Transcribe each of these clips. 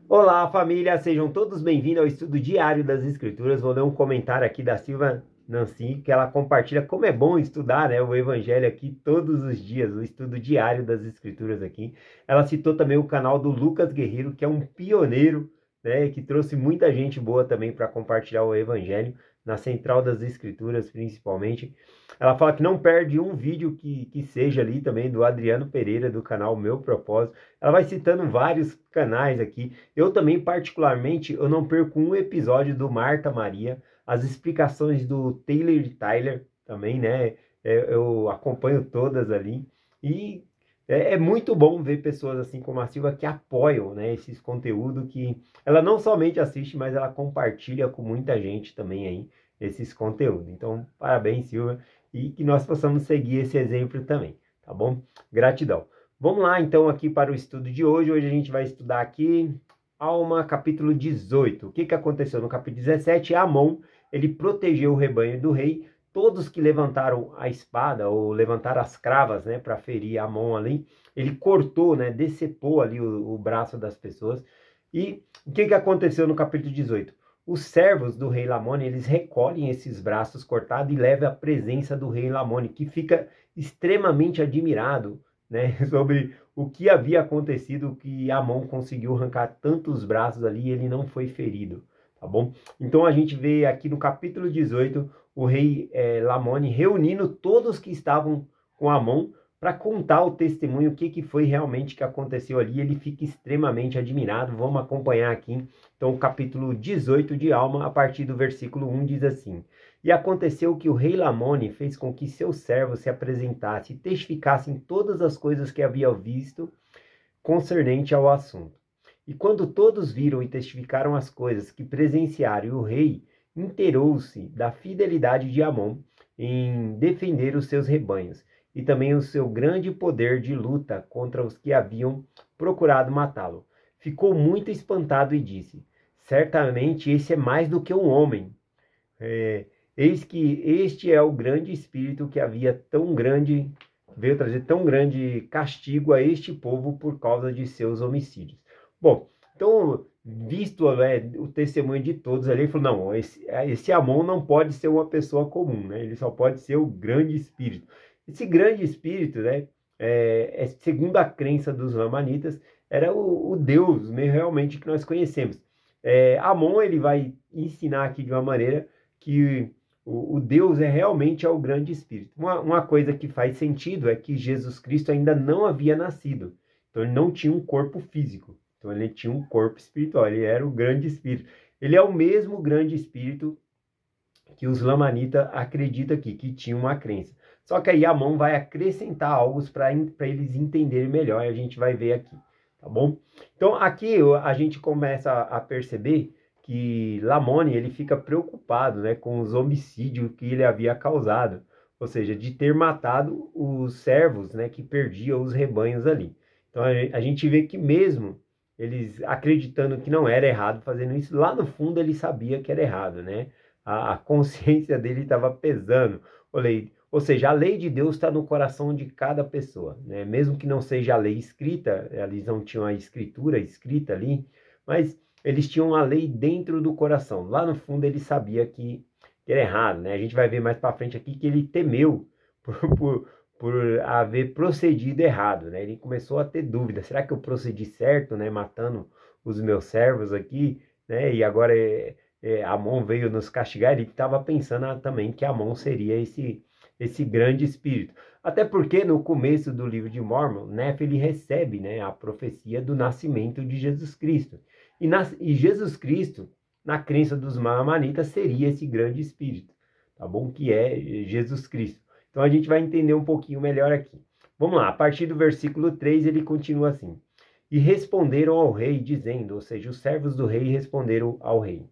Olá, família! Sejam todos bem-vindos ao estudo diário das Escrituras. Vou ler um comentário aqui da Silva Nancy, que ela compartilha como é bom estudar, né, o Evangelho aqui todos os dias, o estudo diário das Escrituras aqui. Ela citou também o canal do Lucas Guerreiro, que é um pioneiro, né, que trouxe muita gente boa também para compartilhar o Evangelho, na Central das Escrituras principalmente. Ela fala que não perde um vídeo que seja ali também do Adriano Pereira, do canal Meu Propósito. Ela vai citando vários canais aqui. Eu também, particularmente, eu não perco um episódio do Marta Maria, as explicações do Taylor e Tyler também, né? Eu acompanho todas ali. E é muito bom ver pessoas assim como a Silva que apoiam, né, esses conteúdos que ela não somente assiste, mas ela compartilha com muita gente também aí esses conteúdos. Então, parabéns, Silva, e que nós possamos seguir esse exemplo também, tá bom? Gratidão. Vamos lá, então, aqui para o estudo de hoje. Hoje a gente vai estudar aqui Alma, capítulo 18. O que aconteceu no capítulo 17? Amon, ele protegeu o rebanho do rei. Todos que levantaram a espada, ou levantaram as cravas, né, para ferir Amon ali, ele cortou, né, decepou ali o braço das pessoas. E o que aconteceu no capítulo 18? Os servos do rei Lamone, eles recolhem esses braços cortados e levam à presença do rei Lamone, que fica extremamente admirado, né, sobre o que havia acontecido, que Amon conseguiu arrancar tantos braços ali e ele não foi ferido, tá bom? Então a gente vê aqui no capítulo 18, o rei Lamone reunindo todos que estavam com Amon para contar o testemunho, o que foi realmente que aconteceu ali. Ele fica extremamente admirado. Vamos acompanhar aqui, então, o capítulo 18 de Alma, a partir do versículo 1, diz assim: E aconteceu que o rei Lamone fez com que seus servos se apresentassem e testificassem todas as coisas que havia visto concernente ao assunto. E quando todos viram e testificaram as coisas que presenciaram, o rei inteirou-se da fidelidade de Amon em defender os seus rebanhos, e também o seu grande poder de luta contra os que haviam procurado matá-lo. Ficou muito espantado e disse: Certamente esse é mais do que um homem. Eis que este é o grande espírito que havia tão grande, veio trazer tão grande castigo a este povo por causa de seus homicídios. Bom, então, visto, né, o testemunho de todos ali, ele falou: não, esse Amon não pode ser uma pessoa comum, né? Ele só pode ser o grande espírito. Esse grande espírito, né, segundo a crença dos lamanitas, era o Deus realmente que nós conhecemos. Amon, ele vai ensinar aqui de uma maneira que o Deus realmente é o grande Espírito. Uma coisa que faz sentido é que Jesus Cristo ainda não havia nascido. Então ele não tinha um corpo físico. Então ele tinha um corpo espiritual. Ele era o grande Espírito. Ele é o mesmo grande Espírito que os lamanitas acreditam aqui, que tinha uma crença. Só que aí Amon vai acrescentar algo para eles entenderem melhor. E a gente vai ver aqui. Tá bom? Então aqui a gente começa a perceber que Lamone, ele fica preocupado, né, com os homicídios que ele havia causado, ou seja, de ter matado os servos, né, que perdiam os rebanhos ali. Então a gente vê que mesmo eles acreditando que não era errado fazendo isso, lá no fundo ele sabia que era errado, né? A consciência dele estava pesando. Ou seja, a lei de Deus está no coração de cada pessoa, né? Mesmo que não seja a lei escrita, eles não tinham a escritura escrita ali, mas eles tinham a lei dentro do coração. Lá no fundo ele sabia que era errado, né? A gente vai ver mais para frente aqui que ele temeu por haver procedido errado, né? Ele começou a ter dúvida: será que eu procedi certo, né? Matando os meus servos aqui, né? E agora Amon veio nos castigar. Ele estava pensando também que Amon seria esse grande espírito. Até porque no começo do livro de Mormon, Nefe, ele recebe, né, a profecia do nascimento de Jesus Cristo. E Jesus Cristo, na crença dos Lamanitas, seria esse grande espírito, tá bom? Que é Jesus Cristo. Então a gente vai entender um pouquinho melhor aqui. Vamos lá, a partir do versículo 3 ele continua assim: E responderam ao rei, dizendo, ou seja, os servos do rei responderam ao rei: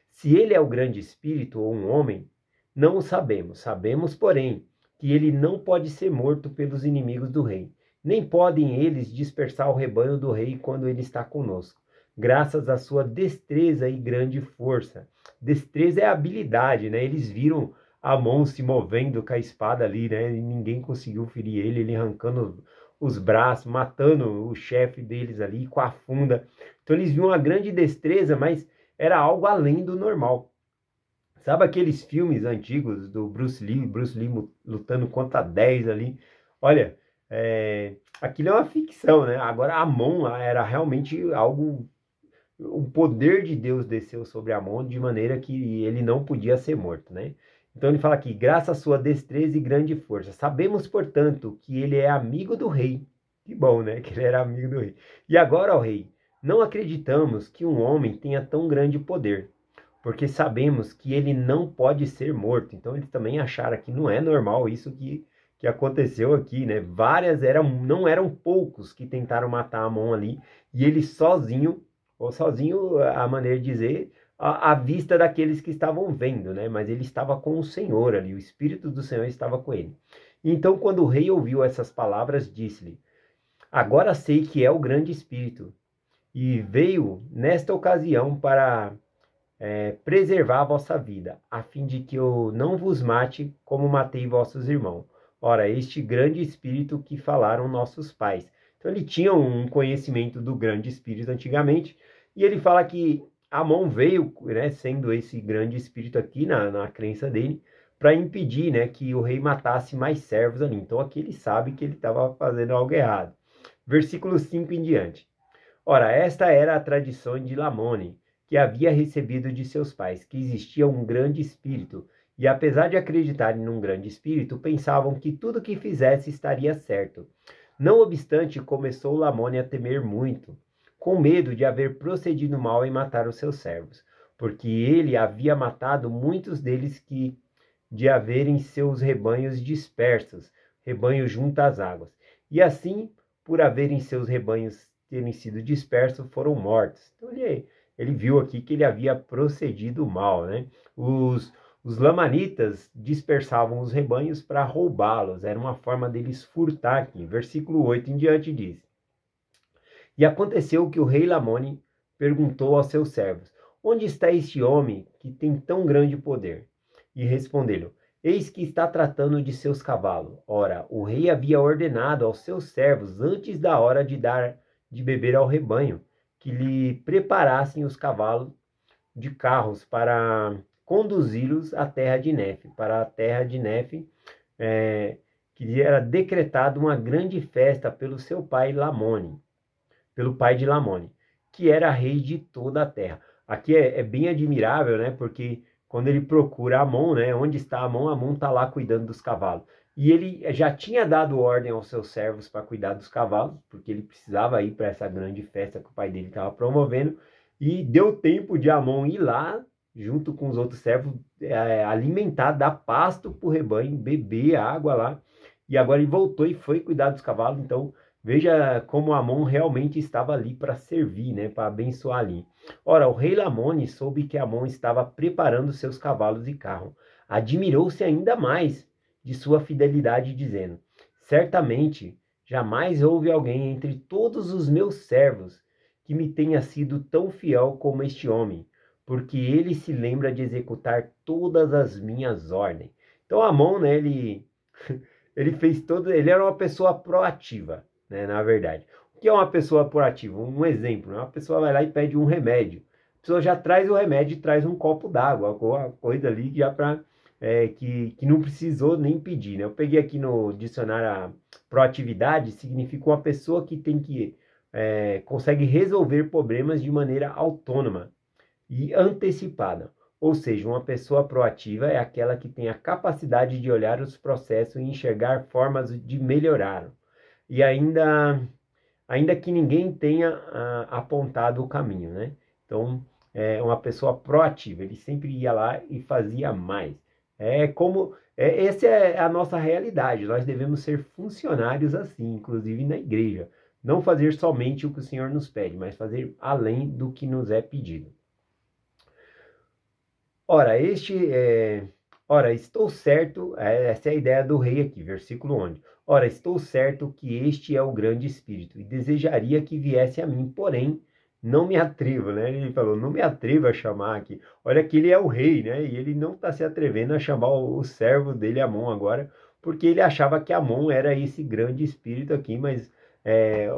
Se ele é o grande espírito ou um homem, não o sabemos. Sabemos, porém, que ele não pode ser morto pelos inimigos do rei, nem podem eles dispersar o rebanho do rei quando ele está conosco, graças à sua destreza e grande força. Destreza é habilidade, né? Eles viram Amon se movendo com a espada ali, né? E ninguém conseguiu ferir ele arrancando os braços, matando o chefe deles ali com a funda. Então eles viam uma grande destreza, mas era algo além do normal. Sabe aqueles filmes antigos do Bruce Lee lutando contra 10 ali? Olha, aquilo é uma ficção, né? Agora Amon era realmente algo, o poder de Deus desceu sobre Amon de maneira que ele não podia ser morto, né? Então ele fala aqui, graças à sua destreza e grande força, sabemos, portanto, que ele é amigo do rei. Que bom, né? Que ele era amigo do rei. E agora, ó rei, não acreditamos que um homem tenha tão grande poder, porque sabemos que ele não pode ser morto. Então eles também acharam que não é normal isso que aconteceu aqui, né? Não eram poucos que tentaram matar Amon ali, e ele sozinho, ou sozinho, a maneira de dizer, à vista daqueles que estavam vendo, né? Mas ele estava com o Senhor ali, o Espírito do Senhor estava com ele. Então, quando o rei ouviu essas palavras, disse-lhe: agora sei que é o grande Espírito, e veio nesta ocasião para preservar a vossa vida, a fim de que eu não vos mate como matei vossos irmãos. Ora, este grande Espírito que falaram nossos pais. Então ele tinha um conhecimento do grande Espírito antigamente, e ele fala que Amon veio, né, sendo esse grande Espírito aqui na crença dele, para impedir, né, que o rei matasse mais servos ali. Então aqui ele sabe que ele estava fazendo algo errado. Versículo 5 em diante. Ora, esta era a tradição de Lamone, que havia recebido de seus pais, que existia um grande espírito, e apesar de acreditarem num grande espírito, pensavam que tudo que fizesse estaria certo. Não obstante, começou Lamone a temer muito, com medo de haver procedido mal em matar os seus servos, porque ele havia matado muitos deles de haverem seus rebanhos dispersos, rebanhos junto às águas, e assim, por haverem seus rebanhos terem sido dispersos, foram mortos. Então ele viu aqui que ele havia procedido mal, né? Os lamanitas dispersavam os rebanhos para roubá-los, era uma forma deles furtar aqui. Versículo 8 em diante diz: e aconteceu que o rei Lamone perguntou aos seus servos: onde está este homem que tem tão grande poder? E responderam: eis que está tratando de seus cavalos. Ora, o rei havia ordenado aos seus servos, antes da hora de beber ao rebanho, que lhe preparassem os cavalos de carros para conduzi-los à terra de Nefe, para a terra de Nefe, que lhe era decretada uma grande festa pelo seu pai Lamone, pelo pai de Lamone, que era rei de toda a terra. Aqui é bem admirável, né? Porque quando ele procura Amon, né? Onde está Amon? Amon está lá cuidando dos cavalos. E ele já tinha dado ordem aos seus servos para cuidar dos cavalos, porque ele precisava ir para essa grande festa que o pai dele estava promovendo. E deu tempo de Amon ir lá, junto com os outros servos, alimentar, dar pasto para o rebanho, beber água lá. E agora ele voltou e foi cuidar dos cavalos. Então, veja como Amon realmente estava ali para servir, né, para abençoar ali. Ora, o rei Lamone soube que Amon estava preparando seus cavalos e carro. Admirou-se ainda mais de sua fidelidade, dizendo: certamente jamais houve alguém entre todos os meus servos que me tenha sido tão fiel como este homem, porque ele se lembra de executar todas as minhas ordens. Então Amon, né, ele era uma pessoa proativa, né, na verdade. O que é uma pessoa proativa? Um exemplo, né? Uma pessoa vai lá e pede um remédio. A pessoa já traz o remédio e traz um copo d'água, alguma coisa ali já para que não precisou nem pedir, né? Eu peguei aqui no dicionário a proatividade, significa uma pessoa que consegue resolver problemas de maneira autônoma e antecipada. Ou seja, uma pessoa proativa é aquela que tem a capacidade de olhar os processos e enxergar formas de melhorar. E ainda que ninguém tenha apontado o caminho, né? Então, é uma pessoa proativa, ele sempre ia lá e fazia mais. Essa é a nossa realidade, nós devemos ser funcionários assim, inclusive na igreja. Não fazer somente o que o Senhor nos pede, mas fazer além do que nos é pedido. Ora, estou certo, essa é a ideia do rei aqui, versículo 11. Ora, estou certo que este é o grande Espírito, e desejaria que viesse a mim, porém, não me atrevo, né? Ele falou, não me atrevo a chamar aqui. Olha que ele é o rei, né? E ele não está se atrevendo a chamar o servo dele, Amon, agora, porque ele achava que Amon era esse grande espírito aqui, mas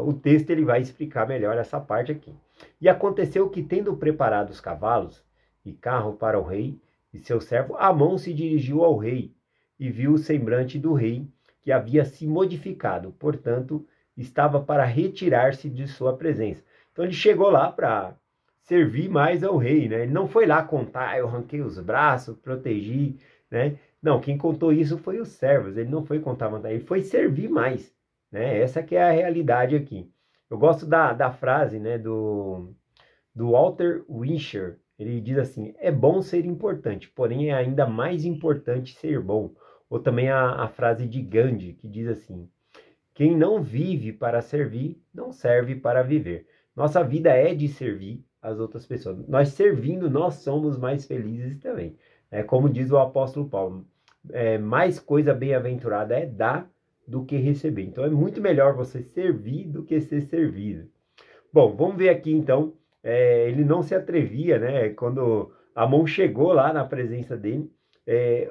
o texto ele vai explicar melhor essa parte aqui. E aconteceu que, tendo preparado os cavalos e carro para o rei e seu servo, Amon se dirigiu ao rei e viu o semblante do rei, que havia se modificado, portanto, estava para retirar-se de sua presença. Então ele chegou lá para servir mais ao rei, né? Ele não foi lá contar, eu arranquei os braços, protegi, né? Não, quem contou isso foi os servos, ele não foi contar vantagem, ele foi servir mais, né? Essa que é a realidade aqui. Eu gosto da frase, né, do Walter Winchell. Ele diz assim: é bom ser importante, porém é ainda mais importante ser bom. Ou também a frase de Gandhi, que diz assim: quem não vive para servir, não serve para viver. Nossa vida é de servir as outras pessoas. Nós servindo, nós somos mais felizes também. Como diz o apóstolo Paulo, mais coisa bem-aventurada é dar do que receber. Então é muito melhor você servir do que ser servido. Bom, vamos ver aqui então. Ele não se atrevia, né? Quando Amon chegou lá na presença dele,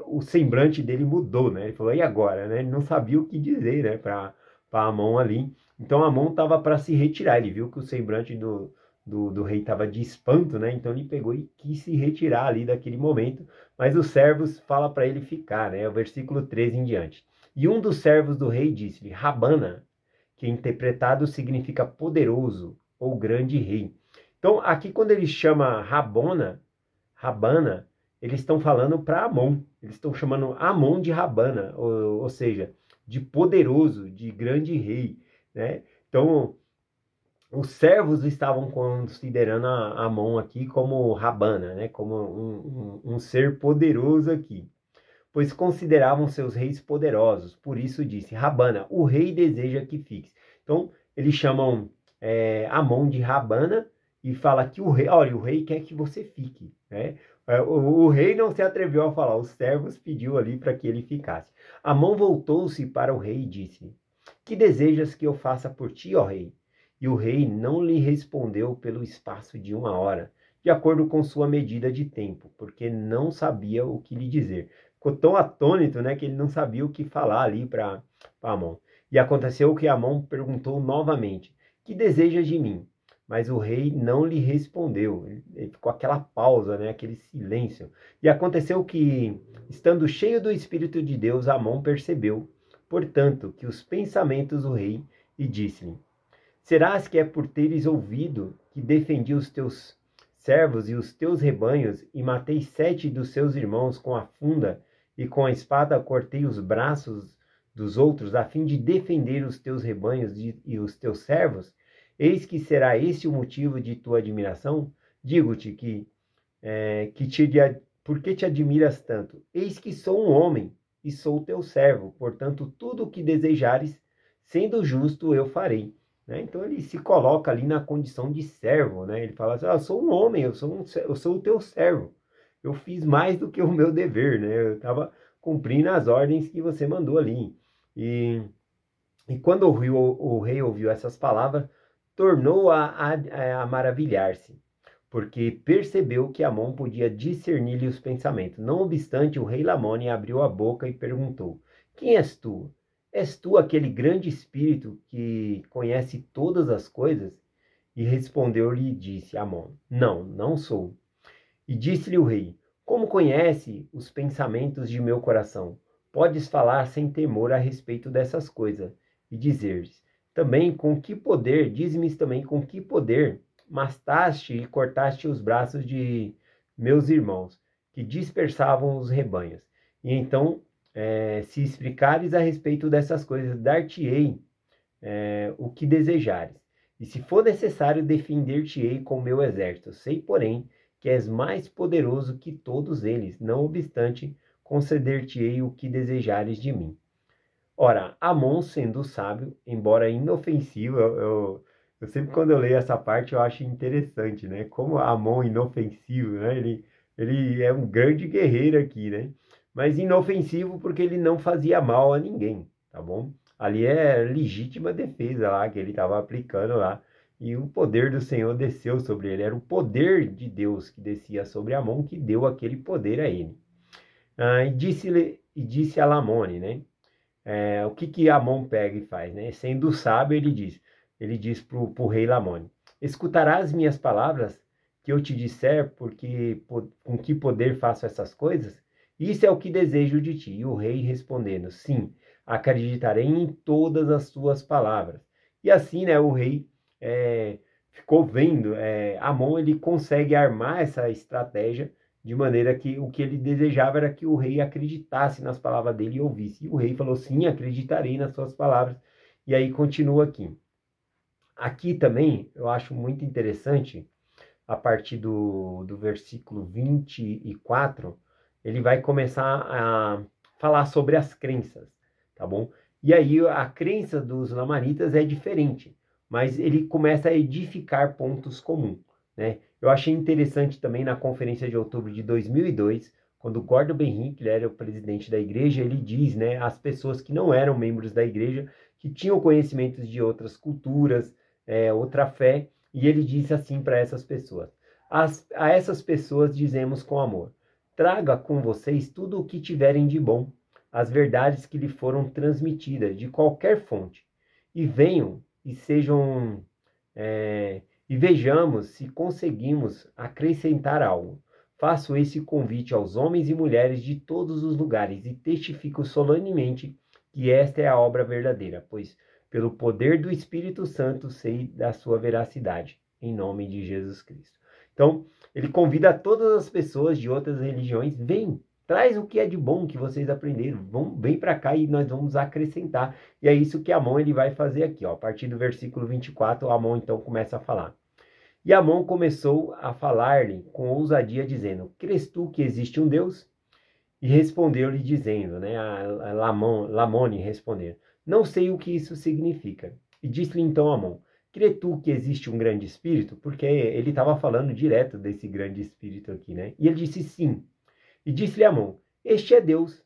o semblante dele mudou, né? Ele falou, e agora, né? Ele não sabia o que dizer, né? Para Amon ali. Então Amon estava para se retirar. Ele viu que o semblante do rei estava de espanto, né? Então ele pegou e quis se retirar ali daquele momento. Mas os servos falam para ele ficar, né? O versículo 13 em diante. E um dos servos do rei disse-lhe, Rabana, que interpretado significa poderoso ou grande rei. Então, aqui quando ele chama Rabana, eles estão falando para Amon. Eles estão chamando Amon de Rabana, ou seja, de poderoso, de grande rei, né? Então, os servos estavam considerando Amon aqui como Rabana, né? Como um ser poderoso aqui, pois consideravam seus reis poderosos. Por isso disse, Rabana, o rei deseja que fiques. Então, eles chamam Amon de Rabana e fala que olha, o rei quer que você fique, né? O rei não se atreveu a falar, os servos pediu ali para que ele ficasse. Amon voltou-se para o rei e disse, que desejas que eu faça por ti, ó rei? E o rei não lhe respondeu pelo espaço de 1 hora, de acordo com sua medida de tempo, porque não sabia o que lhe dizer. Ficou tão atônito, né, que ele não sabia o que falar ali para Amon. E aconteceu que Amon perguntou novamente, que desejas de mim? Mas o rei não lhe respondeu. Ele ficou aquela pausa, né, aquele silêncio. E aconteceu que, estando cheio do Espírito de Deus, Amon percebeu, portanto, que os pensamentos do rei, e disse-lhe, serás que é por teres ouvido que defendi os teus servos e os teus rebanhos, e matei 7 dos seus irmãos com a funda, e com a espada cortei os braços dos outros, a fim de defender os teus rebanhos e os teus servos? Eis que será esse o motivo de tua admiração? Digo-te por que te admiras tanto? Eis que sou um homem, e sou teu servo, portanto, tudo o que desejares, sendo justo, eu farei. Né? Então ele se coloca ali na condição de servo, né? Ele fala assim, eu sou um homem, eu sou o teu servo. Eu fiz mais do que o meu dever, né? Eu estava cumprindo as ordens que você mandou ali. E quando o rei ouviu essas palavras, tornou a maravilhar-se, porque percebeu que Amon podia discernir-lhe os pensamentos. Não obstante, o rei Lamone abriu a boca e perguntou, quem és tu? És tu aquele grande espírito que conhece todas as coisas? E respondeu-lhe e disse Amon, não, não sou. E disse-lhe o rei, como conhece os pensamentos de meu coração? Podes falar sem temor a respeito dessas coisas, e dizer-lhes, também com que poder, diz-me também com que poder, mataste e cortaste os braços de meus irmãos, que dispersavam os rebanhos. E então, se explicares a respeito dessas coisas, dar-te-ei o que desejares. E se for necessário, defender-te-ei com meu exército. Sei, porém, que és mais poderoso que todos eles. Não obstante, conceder-te-ei o que desejares de mim. Ora, Amon, sendo sábio, embora inofensivo, eu sempre quando eu leio essa parte eu acho interessante, né? Como Amon inofensivo, né? Ele é um grande guerreiro aqui, né? Mas inofensivo porque ele não fazia mal a ninguém, tá bom? Ali é legítima defesa lá que ele estava aplicando lá. E o poder do Senhor desceu sobre ele. Era o poder de Deus que descia sobre Amon que deu aquele poder a ele. E disse a Lamone, né? o que Amon pega e faz, né? Sendo sábio, ele diz para o rei Lamone: escutarás minhas palavras que eu te disser, porque com que poder faço essas coisas? Isso é o que desejo de ti. E o rei respondendo: sim, acreditarei em todas as tuas palavras. E assim, né, o rei ficou vendo, Amon ele consegue armar essa estratégia de maneira que o que ele desejava era que o rei acreditasse nas palavras dele e ouvisse. E o rei falou: sim, acreditarei nas suas palavras. E aí continua aqui. Aqui também eu acho muito interessante, a partir do versículo 24, ele vai começar a falar sobre as crenças, tá bom? E aí a crença dos lamanitas é diferente, mas ele começa a edificar pontos comuns, né? Eu achei interessante também na conferência de outubro de 2002, quando Gordon B. Hinckley, ele era o presidente da igreja, ele diz, né, às pessoas que não eram membros da igreja, que tinham conhecimentos de outras culturas, outra fé, e ele disse assim para essas pessoas: a essas pessoas dizemos com amor: traga com vocês tudo o que tiverem de bom, as verdades que lhe foram transmitidas de qualquer fonte, e venham e sejam e vejamos se conseguimos acrescentar algo. Faço esse convite aos homens e mulheres de todos os lugares e testifico solenemente que esta é a obra verdadeira, pois pelo poder do Espírito Santo sei da sua veracidade, em nome de Jesus Cristo. Então, ele convida todas as pessoas de outras religiões: vem, traz o que é de bom que vocês aprenderam, vem para cá e nós vamos acrescentar. E é isso que Amon ele vai fazer aqui, ó. A partir do versículo 24, Amon então começa a falar. E Amon começou a falar-lhe com ousadia, dizendo: crês tu que existe um Deus? E respondeu-lhe dizendo, né, a Lamone respondeu: não sei o que isso significa. E disse-lhe então Amon: crê tu que existe um grande espírito? Porque ele estava falando direto desse grande espírito aqui, né? E ele disse: sim. E disse-lhe Amon: este é Deus.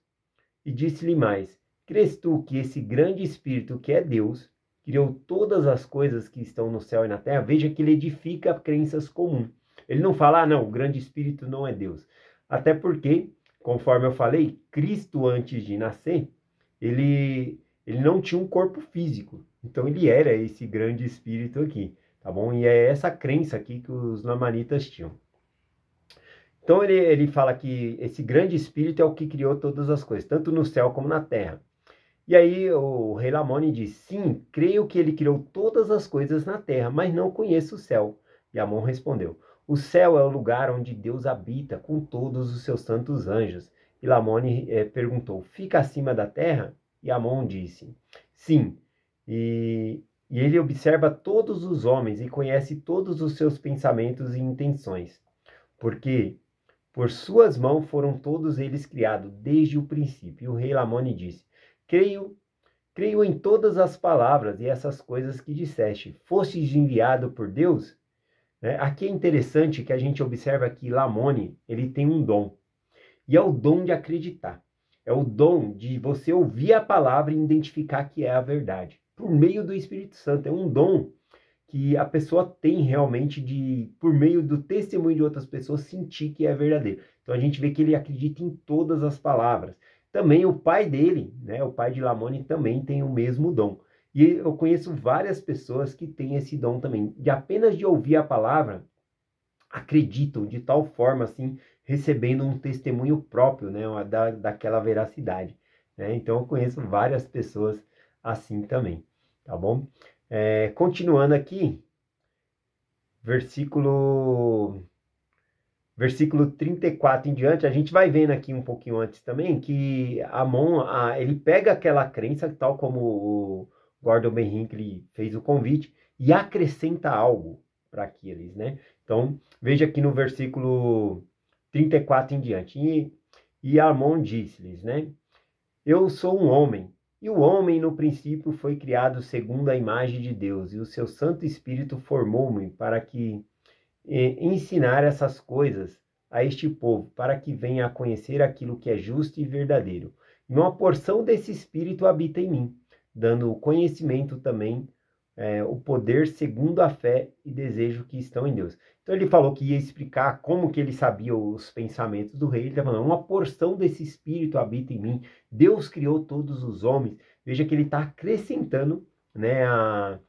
E disse-lhe mais: crês tu que esse grande espírito que é Deus criou todas as coisas que estão no céu e na terra? Veja que ele edifica crenças comuns. Ele não fala: não, o grande espírito não é Deus. Até porque, conforme eu falei, Cristo antes de nascer, ele não tinha um corpo físico. Então ele era esse grande espírito aqui, tá bom? E é essa crença aqui que os lamanitas tinham. Então ele fala que esse grande espírito é o que criou todas as coisas, tanto no céu como na terra. E aí o rei Lamone diz: sim, creio que ele criou todas as coisas na terra, mas não conheço o céu. E Amon respondeu: o céu é o lugar onde Deus habita com todos os seus santos anjos. E Lamone perguntou: fica acima da terra? E Amon disse: sim. E ele observa todos os homens e conhece todos os seus pensamentos e intenções, porque por suas mãos foram todos eles criados desde o princípio. E o rei Lamone disse: creio em todas as palavras e essas coisas que disseste. Fostes enviado por Deus? Aqui é interessante que a gente observa que Lamone, ele tem um dom. E é o dom de acreditar. É o dom de você ouvir a palavra e identificar que é a verdade. Por meio do Espírito Santo. É um dom que a pessoa tem realmente por meio do testemunho de outras pessoas, sentir que é verdadeiro. Então a gente vê que ele acredita em todas as palavras. Também o pai dele, né, o pai de Lamone, também tem o mesmo dom. E eu conheço várias pessoas que têm esse dom também, de apenas de ouvir a palavra, acreditam de tal forma, assim, recebendo um testemunho próprio, né, daquela veracidade. Né? Então eu conheço várias pessoas assim também, tá bom? Continuando aqui, versículo 34 em diante, a gente vai vendo aqui um pouquinho antes também, que Amon, ele pega aquela crença, tal como o Gordon B. Hinckley fez o convite, e acrescenta algo para aqueles, né? Então, veja aqui no versículo 34 em diante. E Amon disse-lhes, né? Eu sou um homem, e o homem no princípio foi criado segundo a imagem de Deus, e o seu Santo Espírito formou-me para que ensinar essas coisas a este povo, para que venha a conhecer aquilo que é justo e verdadeiro. E uma porção desse Espírito habita em mim, dando o conhecimento também o poder segundo a fé e desejo que estão em Deus. Então ele falou que ia explicar como que ele sabia os pensamentos do rei. Ele está falando, uma porção desse espírito habita em mim. Deus criou todos os homens. Veja que ele está acrescentando, né, a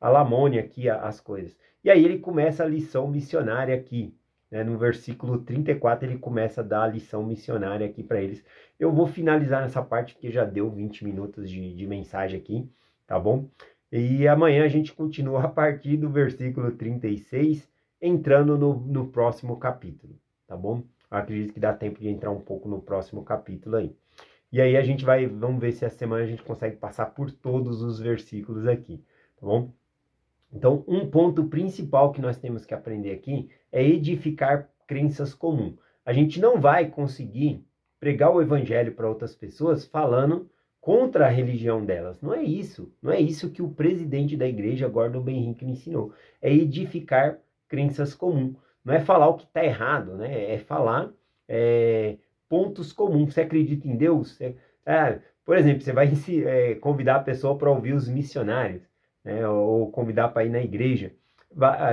Lamônia aqui, as coisas. E aí ele começa a lição missionária aqui, né, no versículo 34 ele começa a dar a lição missionária aqui para eles. Eu vou finalizar nessa parte porque já deu 20 minutos de mensagem aqui, tá bom? E amanhã a gente continua a partir do versículo 36, entrando no próximo capítulo, tá bom? Eu acredito que dá tempo de entrar um pouco no próximo capítulo aí. E aí a gente vamos ver se essa semana a gente consegue passar por todos os versículos aqui, tá bom? Então, um ponto principal que nós temos que aprender aqui é edificar crenças comuns. A gente não vai conseguir pregar o evangelho para outras pessoas falando contra a religião delas. Não é isso. Não é isso que o presidente da igreja, Gordon B. Hinckley, me ensinou. É edificar crenças comuns. Não é falar o que está errado, né? É falar pontos comuns. Você acredita em Deus? Por exemplo, você vai convidar a pessoa para ouvir os missionários, né? Ou convidar para ir na igreja.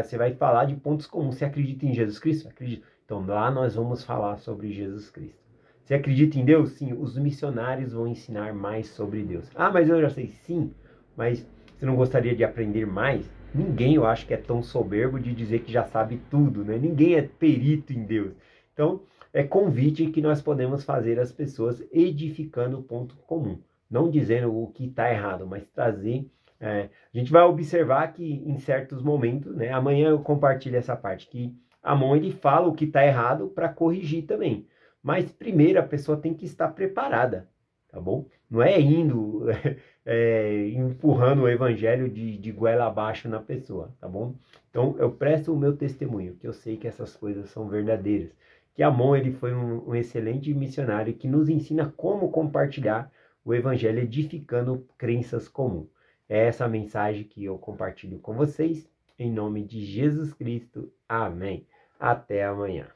Você vai falar de pontos comuns. Você acredita em Jesus Cristo? Acredito. Então lá nós vamos falar sobre Jesus Cristo. Você acredita em Deus? Sim, os missionários vão ensinar mais sobre Deus. Ah, mas eu já sei. Sim, mas você não gostaria de aprender mais? Ninguém, eu acho, que é tão soberbo de dizer que já sabe tudo, né? Ninguém é perito em Deus. Então, é convite que nós podemos fazer às pessoas edificando o ponto comum. Não dizendo o que está errado, mas trazer... a gente vai observar que em certos momentos, né? Amanhã eu compartilho essa parte, que Amon ele fala o que está errado para corrigir também. Mas primeiro a pessoa tem que estar preparada, tá bom? Não é indo empurrando o evangelho de goela abaixo na pessoa, tá bom? Então eu presto o meu testemunho, que eu sei que essas coisas são verdadeiras. Que Amon ele foi um excelente missionário que nos ensina como compartilhar o evangelho edificando crenças comuns. É essa a mensagem que eu compartilho com vocês, em nome de Jesus Cristo. Amém. Até amanhã.